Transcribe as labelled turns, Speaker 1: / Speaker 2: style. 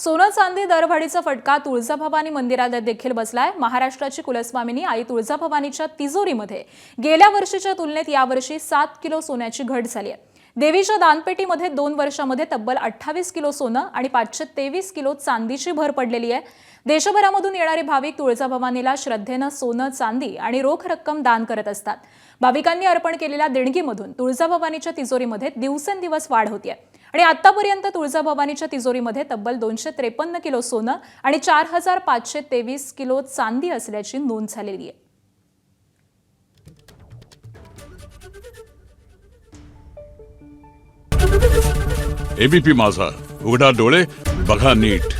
Speaker 1: सोनं चांदी दरवाढीचा फटका तुळजाभवानी मंदिराला देखील बसलाय। महाराष्ट्राची कुलस्वामिनी आई तुळजाभवानीच्या तिजोरीमध्ये गेल्या वर्षीच्या तुलनेत यावर्षी 7 किलो सोन्याची घट झाली आहे। देवीच्या दानपेटीमध्ये 2 वर्षांमध्ये तब्बल 28 किलो सोनं आणि 523 किलो चांदीची भर पडलेली आहे। देशभरामधून येणारे भाविक तुळजाभवानीला श्रद्धेने सोनं, चांदी आणि रोख रक्कम दान करत असतात। भाविकांनी अर्पण केलेल्या देणगीमधून तुळजाभवानीच्या तिजोरीमध्ये दिवसेंदिवस वाढ होते आणि आतापर्यंत तुळजाभवानीच्या तिजोरीमध्ये तब्बल 253 किलो सोनं आणि 4523 किलो चांदी असल्याची नोंद झालेली आहे।
Speaker 2: एबीपी माझा, उघडा डोळे बघा नीट।